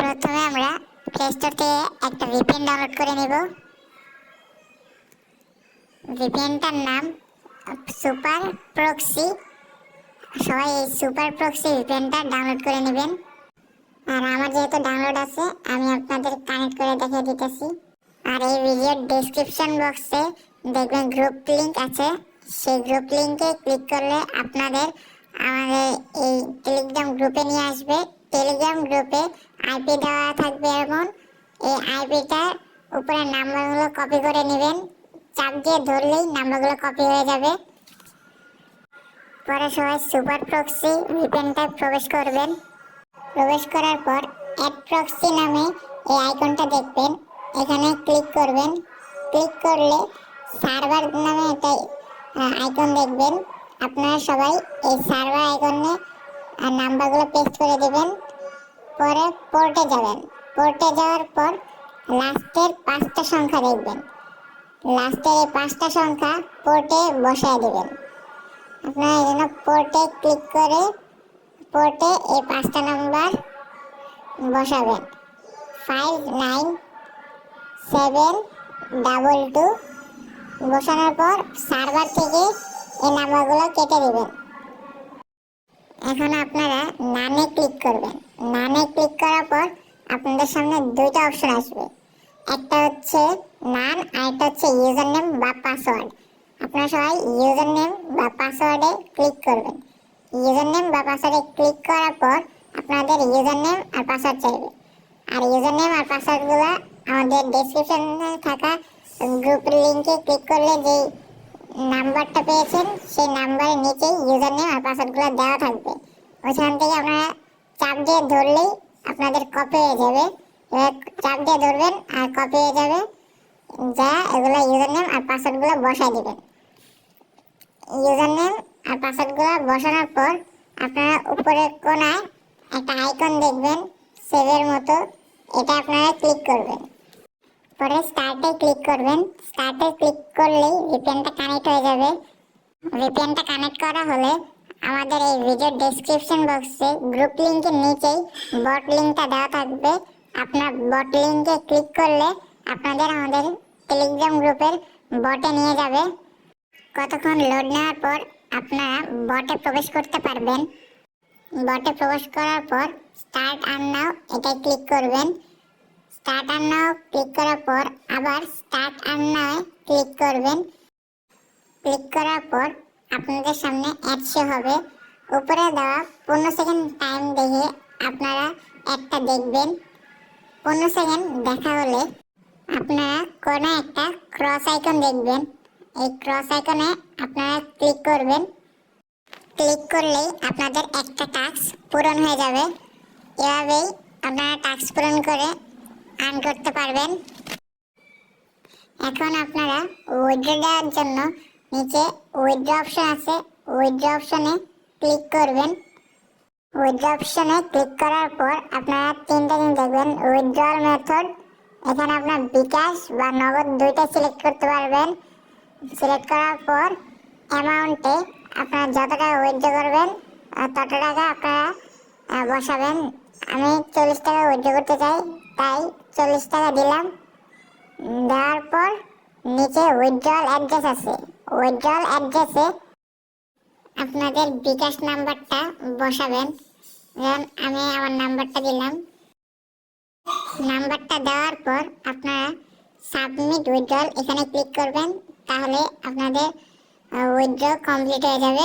প্রথমে আমরা play store থেকে একটা ভিপিএন ডাউনলোড করে নেব। ভিপিএনটার নাম সুপার প্রক্সি। সবাই এই সুপার প্রক্সি ভিপিএনটা ডাউনলোড করে নেবেন। আর আমার যেহেতু ডাউনলোড আছে আমি আপনাদের কানেক্ট করে দেখিয়ে দিতেছি। আর এই ভিডিওর ডেসক্রিপশন বক্সে দেখবেন গ্রুপ লিংক আছে, সেই গ্রুপ লিংকে ক্লিক করলে আপনাদের আমাদের এই টেলিগ্রাম গ্রুপে নিয়ে আসবে। টেলিগ্রাম গ্রুপে আইপি দেওয়া থাকবে, এমন এই আইপিটার উপরে নাম্বারগুলো কপি করে নেবেন। চাপ দিয়ে ধরলেই নাম্বারগুলো কপি হয়ে যাবে। পরে সবাই সুপার প্রক্সি ভিপিএনটায় প্রবেশ করবেন। প্রবেশ করার পর অ্যাড প্রক্সি নামে এই আইকনটা দেখবেন, এখানে ক্লিক করবেন। ক্লিক করলে সার্ভার নামে একটা আইকন দেখবেন। আপনারা সবাই এই সার্ভার আইকনে নাম্বারগুলো পেস্ট করে দেবেন। পরে পোর্টে যাবেন। পোর্টে যাওয়ার পর লাস্টের 5টা সংখ্যা দেখবেন। লাস্টের এই 5টা সংখ্যা পোর্টে বসায় দেবেন। আপনারা এই জন্য পোর্টে ক্লিক করে পোর্টে এই 5টা নাম্বার বসাবেন। 59722 বসানোর পর সার্ভার থেকে এই নাম্বারগুলো কেটে দেবেন। এখন আপনারা নানে ক্লিক করবেন। নানে ক্লিক করার পর আপনাদের সামনে দুইটা অপশন আসবে, একটা হচ্ছে নান আর একটা হচ্ছে ইউজার নেম বা পাসওয়ার্ড। আপনারা সবাই ইউজার নেম বা পাসওয়ার্ডে ক্লিক করবেন। ইউজার নেম বা পাসওয়ার্ডে ক্লিক করার পর আপনাদের ইউজার নেম আর পাসওয়ার্ড চাইবে। আর ইউজার নেম আর পাসওয়ার্ডগুলো আমাদের ডেসক্রিপশনে থাকা গ্রুপ লিংকে ক্লিক করলে যে নাম্বারটা পেয়েছেন সেই নাম্বারের নিচেই ইউজার নেম আর পাসওয়ার্ডগুলো দেওয়া থাকবে। ওইখান থেকে আপনারা চাপ দিয়ে ধরলেই আপনাদের কপি হয়ে যাবে। চাপ দিয়ে ধরবেন আর কপি হয়ে যাবে। যা এগুলো ইউজার নেম আর পাসওয়ার্ডগুলো বসাই দিবেন। ইউজার নেম আর পাসওয়ার্ডগুলো বসানোর পর আপনারা উপরের কোণায় একটা আইকন দেখবেন সেভের মতো, এটা আপনারা ক্লিক করবেন। পরে স্টার্টে ক্লিক করবেন। স্টার্টে ক্লিক করলেই ভিপিএনটা কানেক্ট হয়ে যাবে। ভিপিএনটা কানেক্ট করা হলে আমাদের এই ভিডিও ডেসক্রিপশন বক্সে গ্রুপ লিংকের নিচেই বট লিংকটা দেওয়া থাকবে। আপনার বট লিংকে ক্লিক করলে আপনাদের আমাদের টেলিগ্রাম গ্রুপের বটে নিয়ে যাবে। কতক্ষণ লোড নেওয়ার পর আপনারা বটে প্রবেশ করতে পারবেন। বটে প্রবেশ করার পর স্টার্ট আর্ন নাও এটাই ক্লিক করবেন। স্টার্ট আর্ন নাও ক্লিক করার পর আবার স্টার্ট আর্ন নাও ক্লিক করবেন। ক্লিক করার পর আপনাদের সামনে অ্যাড শো হবে। উপরে দেওয়া 15 সেকেন্ড টাইম দেখে আপনারা অ্যাডটা দেখবেন। 15 সেকেন্ড দেখা হলে আপনারা কোনো একটা ক্রস আইকন দেখবেন। এই ক্রস আইকনে আপনারা ক্লিক করবেন। ক্লিক করলেই আপনাদের একটা টাস্ক পূরণ হয়ে যাবে। এভাবেই আপনারা টাস্ক পূরণ করে আর্ন করতে পারবেন। এখন আপনারা উইথড্র দেওয়ার জন্য নিচে উইথড্র অপশন আছে, উইথড্র অপশনে ক্লিক করবেন। উইথড্র অপশনে ক্লিক করার পর আপনারা তিনটা জিনিস দেখবেন, উইথড্রয়াল মেথড। এখানে আপনার বিকাশ বা নগদ দুইটা সিলেক্ট করতে পারবেন। সিলেক্ট করার পর অ্যামাউন্টে আপনারা যত টাকা উইথড্র করবেন তত টাকা আপনারা বসাবেন। আমি 40 টাকা উইথড্র করতে চাই, তাই 40 টাকা দিলাম। দেওয়ার পর নিচে উইথড্রয়াল অ্যাড্রেস আছে, উইথড্রয়াল অ্যাড্রেসে আপনাদের বিকাশ নাম্বারটা বসাবেন। যেমন আমি আমার নাম্বারটা দিলাম। নাম্বারটা দেওয়ার পর আপনারা সাবমিট উইথড্রয়াল এখানে ক্লিক করবেন, তাহলে আপনাদের উইথড্র কমপ্লিট হয়ে যাবে।